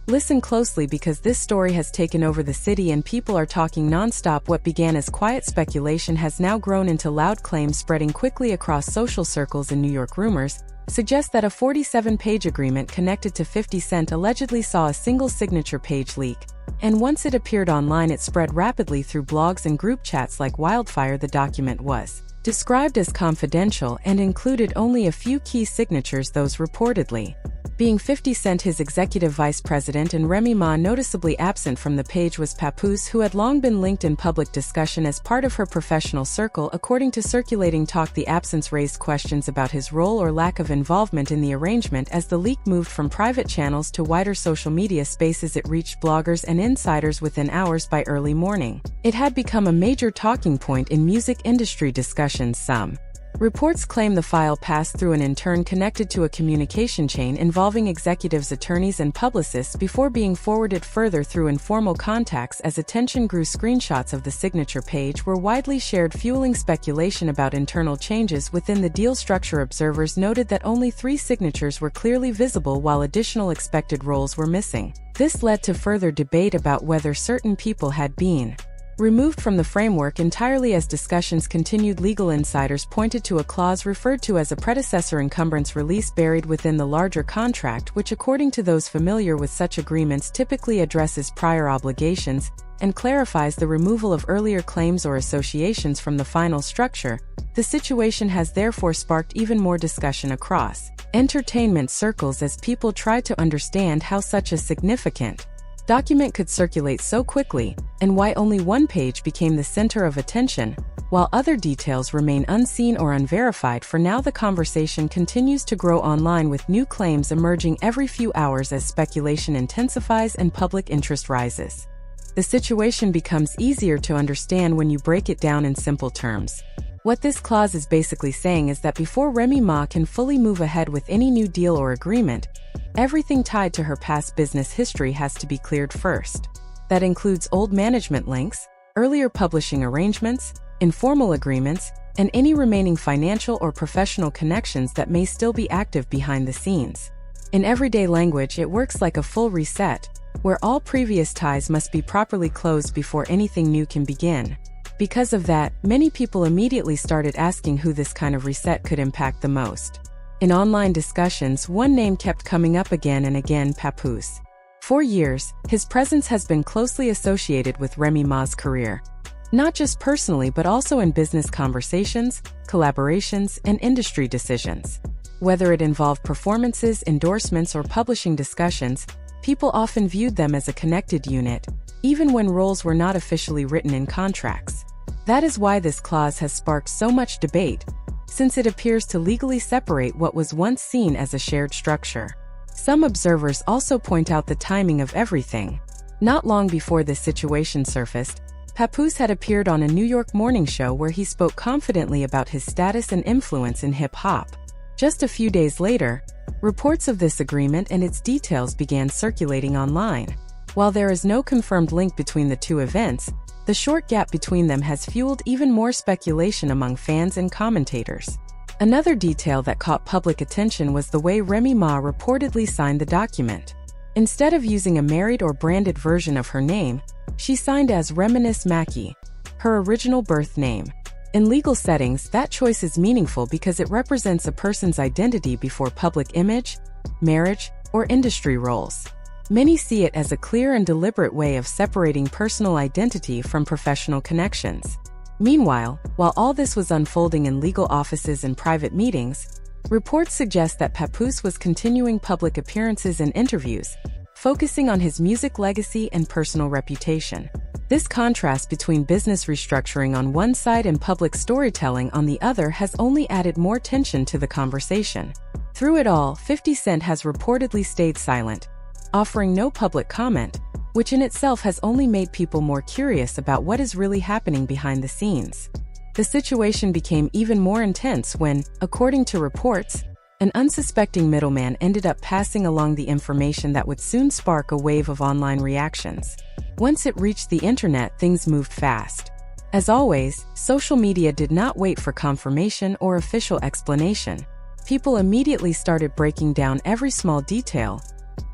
Listen closely because this story has taken over the city and people are talking non-stop. What began as quiet speculation has now grown into loud claims spreading quickly across social circles in New York. Rumors suggest that a 47-page agreement connected to 50 Cent allegedly saw a single signature page leak, and once it appeared online it spread rapidly through blogs and group chats like wildfire. The document was described as confidential and included only a few key signatures, those reportedly being 50 Cent, his executive vice president, and Remy Ma. Noticeably absent from the page was Papoose, who had long been linked in public discussion as part of her professional circle. According to circulating talk, the absence raised questions about his role or lack of involvement in the arrangement. As the leak moved from private channels to wider social media spaces, it reached bloggers and insiders within hours. By early morning, it had become a major talking point in music industry discussions. Some reports claim the file passed through an intern connected to a communication chain involving executives, attorneys, and publicists before being forwarded further through informal contacts. As attention grew, screenshots of the signature page were widely shared, fueling speculation about internal changes within the deal structure. Observers noted that only 3 signatures were clearly visible while additional expected roles were missing. This led to further debate about whether certain people had been removed from the framework entirely. As discussions continued, legal insiders pointed to a clause referred to as a predecessor encumbrance release buried within the larger contract, which, according to those familiar with such agreements, typically addresses prior obligations and clarifies the removal of earlier claims or associations from the final structure. The situation has therefore sparked even more discussion across entertainment circles as people try to understand how such a significant document could circulate so quickly, and why only one page became the center of attention, while other details remain unseen or unverified. For now, the conversation continues to grow online, with new claims emerging every few hours as speculation intensifies and public interest rises. The situation becomes easier to understand when you break it down in simple terms. What this clause is basically saying is that before Remy Ma can fully move ahead with any new deal or agreement, everything tied to her past business history has to be cleared first. That includes old management links, earlier publishing arrangements, informal agreements, and any remaining financial or professional connections that may still be active behind the scenes. In everyday language, it works like a full reset, where all previous ties must be properly closed before anything new can begin. Because of that, many people immediately started asking who this kind of reset could impact the most. In online discussions, one name kept coming up again and again: Papoose. For years, his presence has been closely associated with Remy Ma's career, not just personally but also in business conversations, collaborations, and industry decisions. Whether it involved performances, endorsements, or publishing discussions, people often viewed them as a connected unit, even when roles were not officially written in contracts. That is why this clause has sparked so much debate, since it appears to legally separate what was once seen as a shared structure. Some observers also point out the timing of everything. Not long before this situation surfaced, Papoose had appeared on a New York morning show where he spoke confidently about his status and influence in hip-hop. Just a few days later, reports of this agreement and its details began circulating online. While there is no confirmed link between the two events, the short gap between them has fueled even more speculation among fans and commentators. Another detail that caught public attention was the way Remy Ma reportedly signed the document. Instead of using a married or branded version of her name, she signed as Reminisce Mackey, her original birth name. In legal settings, that choice is meaningful because it represents a person's identity before public image, marriage, or industry roles. Many see it as a clear and deliberate way of separating personal identity from professional connections. Meanwhile, while all this was unfolding in legal offices and private meetings, reports suggest that Papoose was continuing public appearances and interviews, focusing on his music legacy and personal reputation. This contrast between business restructuring on one side and public storytelling on the other has only added more tension to the conversation. Through it all, 50 Cent has reportedly stayed silent, offering no public comment, which in itself has only made people more curious about what is really happening behind the scenes. The situation became even more intense when, according to reports, an unsuspecting middleman ended up passing along the information that would soon spark a wave of online reactions. Once it reached the internet, things moved fast. As always, social media did not wait for confirmation or official explanation. People immediately started breaking down every small detail,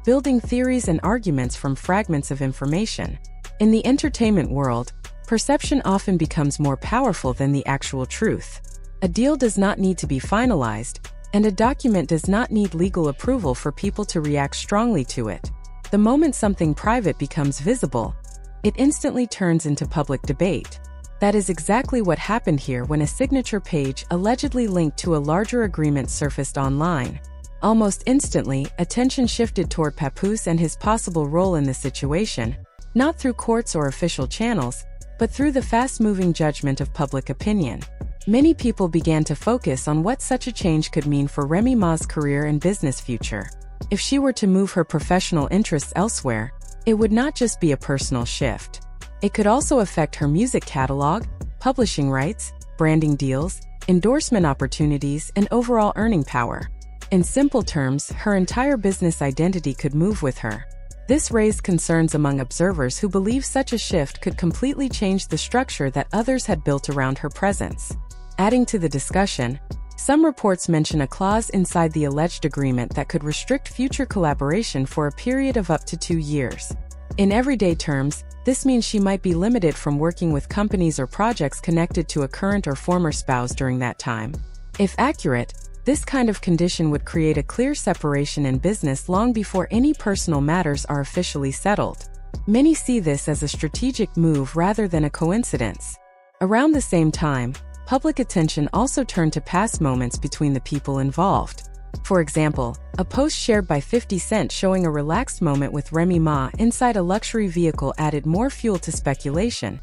building theories and arguments from fragments of information. In the entertainment world, perception often becomes more powerful than the actual truth. A deal does not need to be finalized, and a document does not need legal approval for people to react strongly to it. The moment something private becomes visible, it instantly turns into public debate. That is exactly what happened here when a signature page allegedly linked to a larger agreement surfaced online. Almost instantly, attention shifted toward Papoose and his possible role in the situation, not through courts or official channels, but through the fast-moving judgment of public opinion. Many people began to focus on what such a change could mean for Remy Ma's career and business future. If she were to move her professional interests elsewhere, it would not just be a personal shift. It could also affect her music catalog, publishing rights, branding deals, endorsement opportunities, and overall earning power. In simple terms, her entire business identity could move with her. This raised concerns among observers who believe such a shift could completely change the structure that others had built around her presence. Adding to the discussion, some reports mention a clause inside the alleged agreement that could restrict future collaboration for a period of up to 2 years. In everyday terms, this means she might be limited from working with companies or projects connected to a current or former spouse during that time. If accurate, this kind of condition would create a clear separation in business long before any personal matters are officially settled. Many see this as a strategic move rather than a coincidence. Around the same time, public attention also turned to past moments between the people involved. For example, a post shared by 50 Cent showing a relaxed moment with Remy Ma inside a luxury vehicle added more fuel to speculation,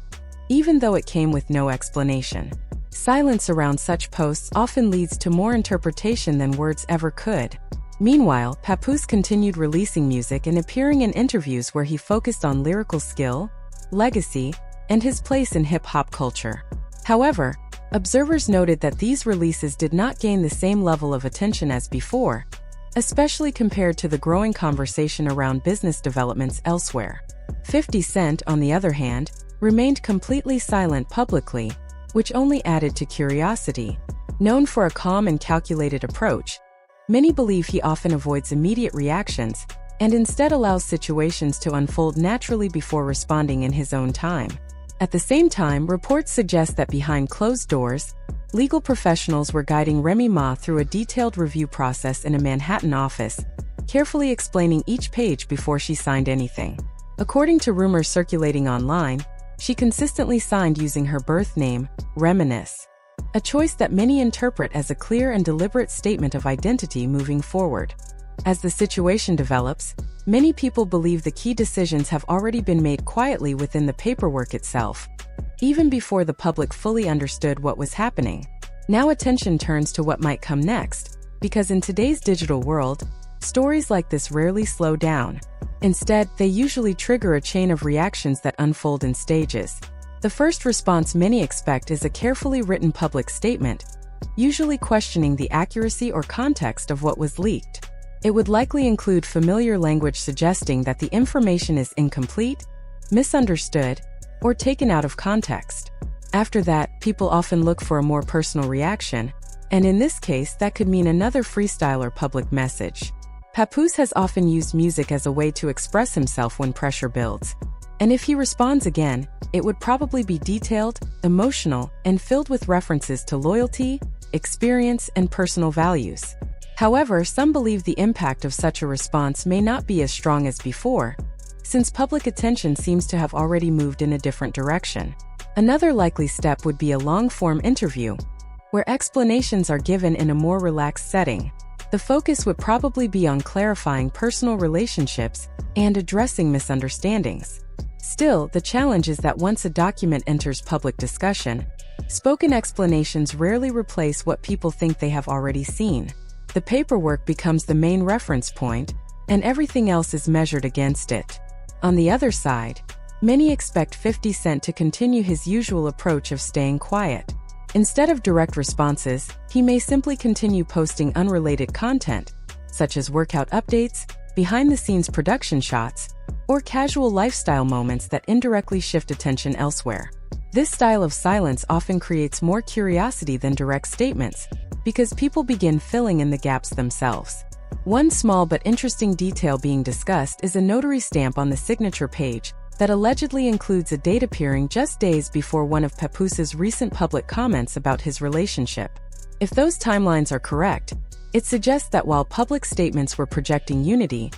even though it came with no explanation. Silence around such posts often leads to more interpretation than words ever could. Meanwhile, Papoose continued releasing music and appearing in interviews where he focused on lyrical skill, legacy, and his place in hip-hop culture. However, observers noted that these releases did not gain the same level of attention as before, especially compared to the growing conversation around business developments elsewhere. 50 Cent, on the other hand, remained completely silent publicly, which only added to curiosity. Known for a calm and calculated approach, many believe he often avoids immediate reactions and instead allows situations to unfold naturally before responding in his own time. At the same time, reports suggest that behind closed doors, legal professionals were guiding Remy Ma through a detailed review process in a Manhattan office, carefully explaining each page before she signed anything. According to rumors circulating online, she consistently signed using her birth name, Reminisce, a choice that many interpret as a clear and deliberate statement of identity moving forward. As the situation develops, many people believe the key decisions have already been made quietly within the paperwork itself, even before the public fully understood what was happening. Now attention turns to what might come next, because in today's digital world, stories like this rarely slow down. Instead, they usually trigger a chain of reactions that unfold in stages. The first response many expect is a carefully written public statement, usually questioning the accuracy or context of what was leaked. It would likely include familiar language suggesting that the information is incomplete, misunderstood, or taken out of context. After that, people often look for a more personal reaction, and in this case, that could mean another freestyle or public message. Papoose has often used music as a way to express himself when pressure builds. And if he responds again, it would probably be detailed, emotional, and filled with references to loyalty, experience, and personal values. However, some believe the impact of such a response may not be as strong as before, since public attention seems to have already moved in a different direction. Another likely step would be a long-form interview, where explanations are given in a more relaxed setting. The focus would probably be on clarifying personal relationships and addressing misunderstandings. Still, the challenge is that once a document enters public discussion, spoken explanations rarely replace what people think they have already seen. The paperwork becomes the main reference point, and everything else is measured against it. On the other side, many expect 50 Cent to continue his usual approach of staying quiet. Instead of direct responses, he may simply continue posting unrelated content, such as workout updates, behind-the-scenes production shots, or casual lifestyle moments that indirectly shift attention elsewhere. This style of silence often creates more curiosity than direct statements, because people begin filling in the gaps themselves. One small but interesting detail being discussed is a notary stamp on the signature page that allegedly includes a date appearing just days before one of Papoose's recent public comments about his relationship. If those timelines are correct, it suggests that while public statements were projecting unity,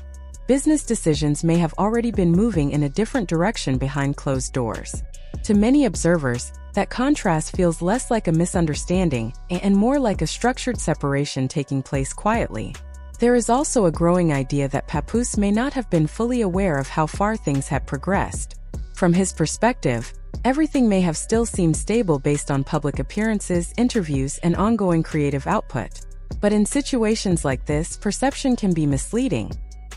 business decisions may have already been moving in a different direction behind closed doors. To many observers, that contrast feels less like a misunderstanding and more like a structured separation taking place quietly. There is also a growing idea that Papoose may not have been fully aware of how far things had progressed. From his perspective, everything may have still seemed stable based on public appearances, interviews, and ongoing creative output. But in situations like this, perception can be misleading,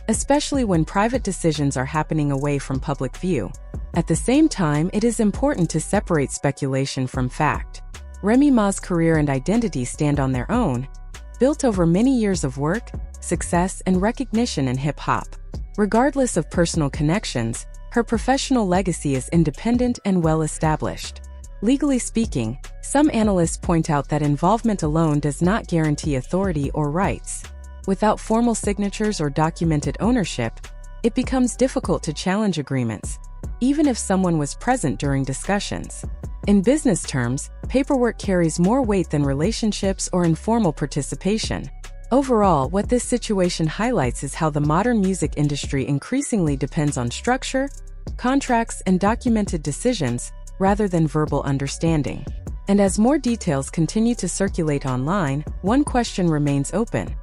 especially when private decisions are happening away from public view. At the same time, it is important to separate speculation from fact. Remy Ma's career and identity stand on their own, built over many years of work, success, and recognition in hip-hop. Regardless of personal connections, her professional legacy is independent and well-established. Legally speaking, some analysts point out that involvement alone does not guarantee authority or rights. Without formal signatures or documented ownership, it becomes difficult to challenge agreements, even if someone was present during discussions. In business terms, paperwork carries more weight than relationships or informal participation. Overall, what this situation highlights is how the modern music industry increasingly depends on structure, contracts, and documented decisions, rather than verbal understanding. And as more details continue to circulate online, one question remains open.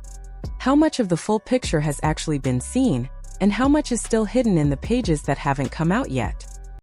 How much of the full picture has actually been seen, and how much is still hidden in the pages that haven't come out yet?